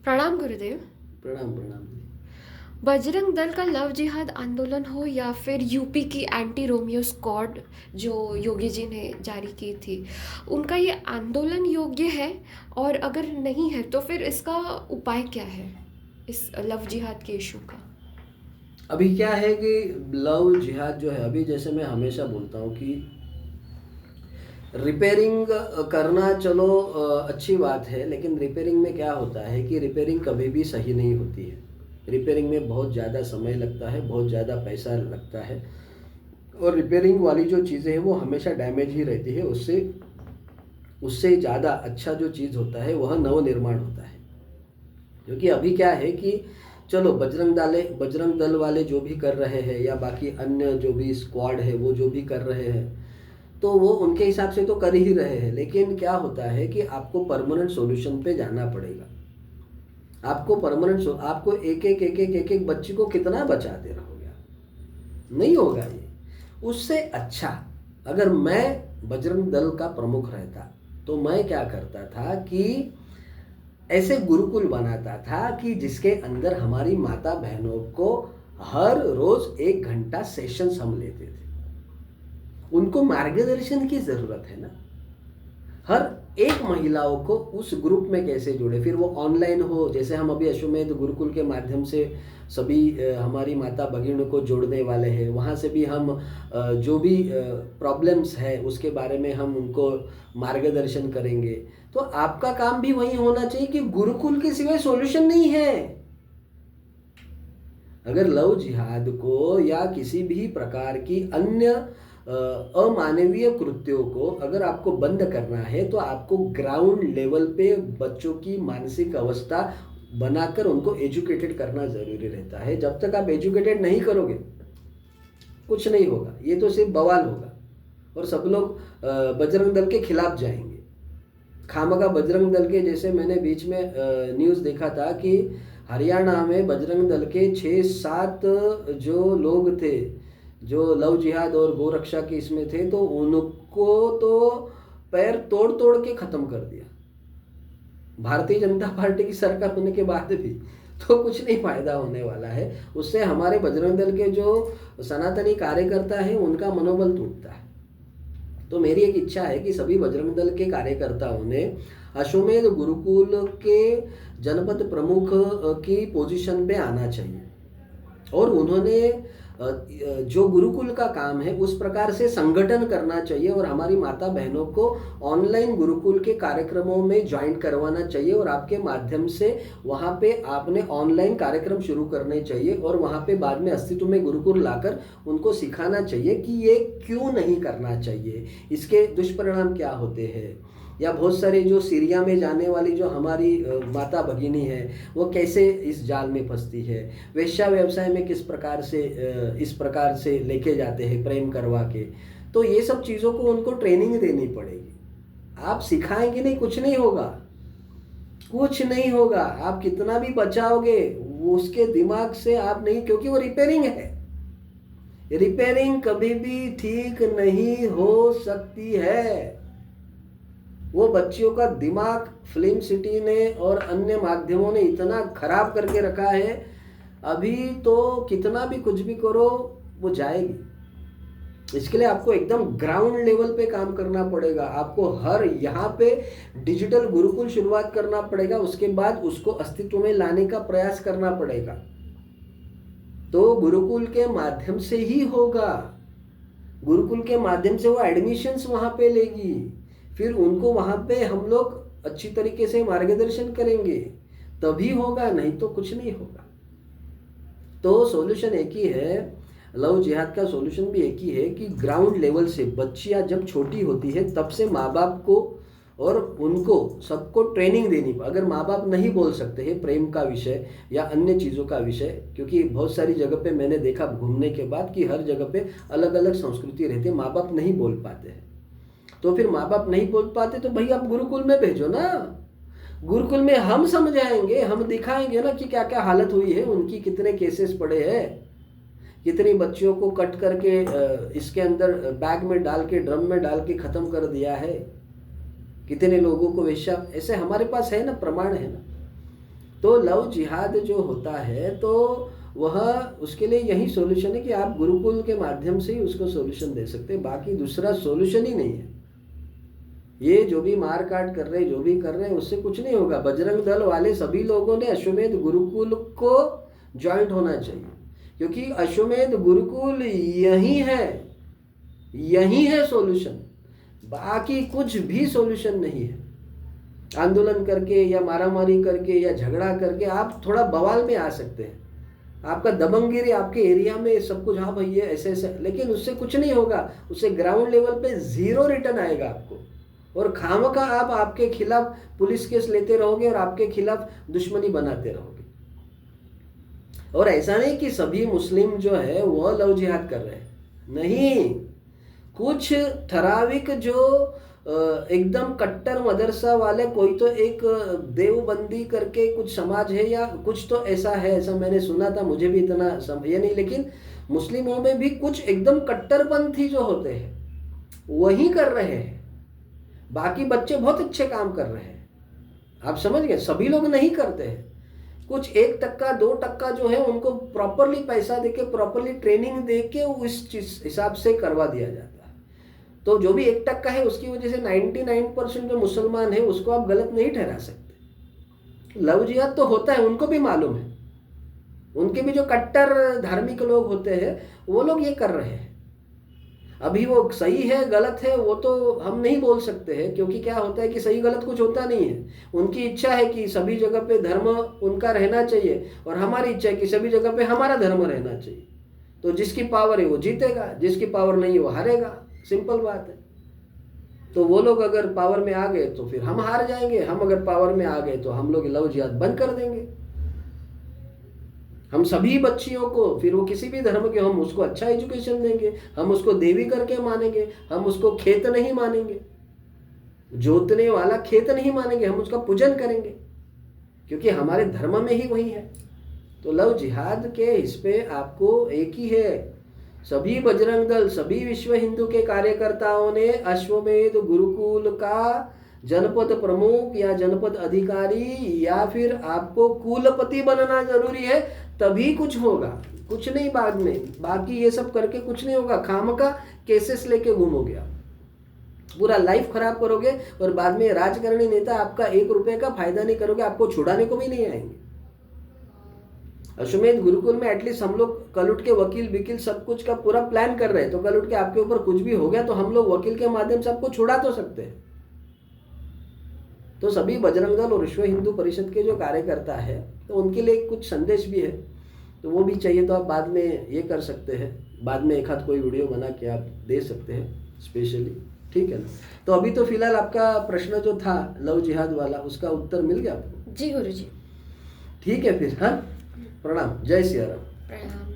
प्रणाम गुरुदेव। प्रणाम प्रणाम जी। बजरंग दल का लव जिहाद आंदोलन हो या फिर यूपी की एंटी रोमियो स्क्वाड जो योगी जी ने जारी की थी, उनका ये आंदोलन योग्य है? और अगर नहीं है तो फिर इसका उपाय क्या है इस लव जिहाद के इशू का? अभी क्या है कि लव जिहाद जो है, अभी जैसे मैं हमेशा बोलता हूँ कि रिपेयरिंग करना चलो अच्छी बात है, लेकिन रिपेयरिंग में क्या होता है कि रिपेयरिंग कभी भी सही नहीं होती है। रिपेयरिंग में बहुत ज़्यादा समय लगता है, बहुत ज़्यादा पैसा लगता है, और रिपेयरिंग वाली जो चीज़ें हैं वो हमेशा डैमेज ही रहती है। उससे उससे ज़्यादा अच्छा जो चीज़ होता है वह नवनिर्माण होता है। क्योंकि अभी क्या है कि चलो बजरंग दल वाले जो भी कर रहे हैं, या बाकी अन्य जो भी स्क्वाड है वो जो भी कर रहे हैं, तो वो उनके हिसाब से तो कर ही रहे हैं, लेकिन क्या होता है कि आपको परमानेंट सॉल्यूशन पे जाना पड़ेगा। आपको एक एक बच्ची को कितना बचाते रहोगे आप? नहीं होगा ये। उससे अच्छा, अगर मैं बजरंग दल का प्रमुख रहता तो मैं क्या करता था कि ऐसे गुरुकुल बनाता था कि जिसके अंदर हमारी माता बहनों को हर रोज 1 घंटा सेशंस हम लेते थे। उनको मार्गदर्शन की जरूरत है ना। हर एक महिलाओं को उस ग्रुप में कैसे जोड़े, फिर वो ऑनलाइन हो, जैसे हम अभी अश्वमेध गुरुकुल के माध्यम से सभी हमारी माता भगिनों को जोड़ने वाले हैं। वहाँ से भी हम जो भी प्रॉब्लम्स है उसके बारे में हम उनको मार्गदर्शन करेंगे। तो आपका काम भी वही होना चाहिए कि गुरुकुल के सिवाय सॉल्यूशन नहीं है। अगर लव जिहाद को या किसी भी प्रकार की अन्य अमानवीय कृत्यों को अगर आपको बंद करना है, तो आपको ग्राउंड लेवल पे बच्चों की मानसिक अवस्था बनाकर उनको एजुकेटेड करना जरूरी रहता है। जब तक आप एजुकेटेड नहीं करोगे कुछ नहीं होगा, ये तो सिर्फ बवाल होगा और सब लोग बजरंग दल के खिलाफ जाएंगे। खामखा बजरंग दल के, जैसे मैंने बीच में न्यूज़ देखा था कि हरियाणा में बजरंग दल के 6-7 जो लोग थे जो लव जिहाद और गोरक्षा के इसमें थे, तो उनको तो पैर तोड़ तोड़ के ख़त्म कर दिया। भारतीय जनता पार्टी की सरकार होने के बाद भी तो कुछ नहीं फायदा होने वाला है। उससे हमारे बजरंग दल के जो सनातनी कार्यकर्ता हैं उनका मनोबल टूटता है। तो मेरी एक इच्छा है कि सभी बजरंग दल के कार्यकर्ताओं ने अश्वमेध गुरुकुल के जनपद प्रमुख की पोजीशन पे आना चाहिए, और उन्होंने जो गुरुकुल का काम है उस प्रकार से संगठन करना चाहिए, और हमारी माता बहनों को ऑनलाइन गुरुकुल के कार्यक्रमों में ज्वाइन करवाना चाहिए, और आपके माध्यम से वहाँ पे आपने ऑनलाइन कार्यक्रम शुरू करने चाहिए, और वहाँ पे बाद में अस्तित्व में गुरुकुल लाकर उनको सिखाना चाहिए कि ये क्यों नहीं करना चाहिए, इसके दुष्परिणाम क्या होते हैं। या बहुत सारे जो सीरिया में जाने वाली जो हमारी माता भगिनी है वो कैसे इस जाल में फंसती है, वेश्या व्यवसाय में किस प्रकार से इस प्रकार से लेके जाते हैं प्रेम करवा के। तो ये सब चीज़ों को उनको ट्रेनिंग देनी पड़ेगी। आप सिखाएंगे नहीं, कुछ नहीं होगा, कुछ नहीं होगा। आप कितना भी बचाओगे वो उसके दिमाग से आप नहीं, क्योंकि वो रिपेयरिंग है। रिपेयरिंग कभी भी ठीक नहीं हो सकती है। वो बच्चियों का दिमाग फिल्म सिटी ने और अन्य माध्यमों ने इतना खराब करके रखा है, अभी तो कितना भी कुछ भी करो वो जाएगी। इसके लिए आपको एकदम ग्राउंड लेवल पे काम करना पड़ेगा। आपको हर यहाँ पे डिजिटल गुरुकुल शुरुआत करना पड़ेगा, उसके बाद उसको अस्तित्व में लाने का प्रयास करना पड़ेगा। तो गुरुकुल के माध्यम से ही होगा। गुरुकुल के माध्यम से वो एडमिशन्स वहाँ पे लेगी, फिर उनको वहाँ पे हम लोग अच्छी तरीके से मार्गदर्शन करेंगे, तभी होगा, नहीं तो कुछ नहीं होगा। तो सॉल्यूशन एक ही है, लव जिहाद का सॉल्यूशन भी एक ही है कि ग्राउंड लेवल से बच्चियाँ जब छोटी होती है तब से माँ बाप को और उनको सबको ट्रेनिंग देनी। अगर माँ बाप नहीं बोल सकते हैं प्रेम का विषय या अन्य चीज़ों का विषय, क्योंकि बहुत सारी जगह पे मैंने देखा घूमने के बाद कि हर जगह पे अलग अलग संस्कृति रहती है, माँ बाप नहीं बोल पाते हैं। तो फिर माँ बाप नहीं बोल पाते तो भाई आप गुरुकुल में भेजो ना। गुरुकुल में हम समझाएंगे, हम दिखाएंगे ना कि क्या क्या हालत हुई है उनकी, कितने केसेस पड़े हैं, कितनी बच्चियों को कट करके इसके अंदर बैग में डाल के ड्रम में डाल के ख़त्म कर दिया है, कितने लोगों को वेश्या, ऐसे हमारे पास है ना, प्रमाण है ना। तो लव जिहाद जो होता है तो वह उसके लिए यही सॉल्यूशन है कि आप गुरुकुल के माध्यम से ही उसको सॉल्यूशन दे सकते हैं, बाकी दूसरा सॉल्यूशन ही नहीं है। ये जो भी मार काट कर रहे हैं, जो भी कर रहे हैं, उससे कुछ नहीं होगा। बजरंग दल वाले सभी लोगों ने अश्वमेध गुरुकुल को ज्वाइंट होना चाहिए, क्योंकि अश्वमेध गुरुकुल यही है सॉल्यूशन, बाकी कुछ भी सॉल्यूशन नहीं है। आंदोलन करके या मारामारी करके या झगड़ा करके आप थोड़ा बवाल में आ सकते हैं, आपका दबंगगिरी आपके एरिया में सब कुछ, हाँ भाई ये ऐसे ऐसे, लेकिन उससे कुछ नहीं होगा। उससे ग्राउंड लेवल पे जीरो रिटर्न आएगा आपको, और खामखा आप आपके खिलाफ पुलिस केस लेते रहोगे और आपके खिलाफ दुश्मनी बनाते रहोगे। और ऐसा नहीं कि सभी मुस्लिम जो है वो लव जिहाद कर रहे हैं, नहीं, कुछ ठराविक जो एकदम कट्टर मदरसा वाले, कोई तो एक देवबंदी करके कुछ समाज है या कुछ तो ऐसा है, ऐसा मैंने सुना था, मुझे भी इतना ये नहीं, लेकिन मुस्लिमों में भी कुछ एकदम कट्टरपंथी जो होते हैं वही कर रहे हैं। बाकी बच्चे बहुत अच्छे काम कर रहे हैं, आप समझ गए, सभी लोग नहीं करते हैं। कुछ 1% 2% जो है उनको प्रॉपरली पैसा देके, प्रॉपरली ट्रेनिंग देके उस चीज हिसाब से करवा दिया जाता है। तो जो भी 1% है उसकी वजह से 99% जो मुसलमान है उसको आप गलत नहीं ठहरा सकते। लव जिहाद तो होता है, उनको भी मालूम है, उनके भी जो कट्टर धार्मिक लोग होते हैं वो लोग ये कर रहे हैं। अभी वो सही है गलत है वो तो हम नहीं बोल सकते हैं, क्योंकि क्या होता है कि सही गलत कुछ होता नहीं है। उनकी इच्छा है कि सभी जगह पे धर्म उनका रहना चाहिए, और हमारी इच्छा है कि सभी जगह पे हमारा धर्म रहना चाहिए। तो जिसकी पावर है वो जीतेगा, जिसकी पावर नहीं है वो हारेगा, सिंपल बात है। तो वो लोग अगर पावर में आ गए तो फिर हम हार जाएंगे, हम अगर पावर में आ गए तो हम लोग लव जिहाद बंद कर देंगे। हम सभी बच्चियों को, फिर वो किसी भी धर्म के, हम उसको अच्छा एजुकेशन देंगे, हम उसको देवी करके मानेंगे, हम उसको खेत नहीं मानेंगे, जोतने वाला खेत नहीं मानेंगे, हम उसका पूजन करेंगे, क्योंकि हमारे धर्म में ही वही है। तो लव जिहाद के इस पे आपको एक ही है, सभी बजरंग दल, सभी विश्व हिंदू के कार्यकर्ताओं ने अश्वमेध गुरुकुल का जनपद प्रमुख या जनपद अधिकारी या फिर आपको कुलपति बनना जरूरी है, तभी कुछ होगा, कुछ नहीं बाद में। बाकी ये सब करके कुछ नहीं होगा, खामखा केसेस लेके घूमोगे आप, पूरा लाइफ खराब करोगे, और बाद में राजकारणी नेता आपका 1 रुपए का फायदा नहीं करोगे, आपको छुड़ाने को भी नहीं आएंगे। अश्वमेध गुरुकुल में एटलीस्ट हम लोग कल उठ के वकील सब कुछ का पूरा प्लान कर रहे हैं, तो कल उठ के आपके ऊपर कुछ भी हो गया तो हम लोग वकील के माध्यम से आपको छुड़ा तो सकते हैं। तो सभी बजरंग दल और विश्व हिंदू परिषद के जो कार्यकर्ता है, तो उनके लिए कुछ संदेश भी है, तो वो भी चाहिए तो आप बाद में ये कर सकते हैं, बाद में एक आध कोई वीडियो बना के आप दे सकते हैं स्पेशली, ठीक है ना। तो अभी तो फिलहाल आपका प्रश्न जो था लव जिहाद वाला, उसका उत्तर मिल गया आपको? जी गुरुजी। ठीक है फिर, हाँ, प्रणाम, जय सिया राम। प्रणाम।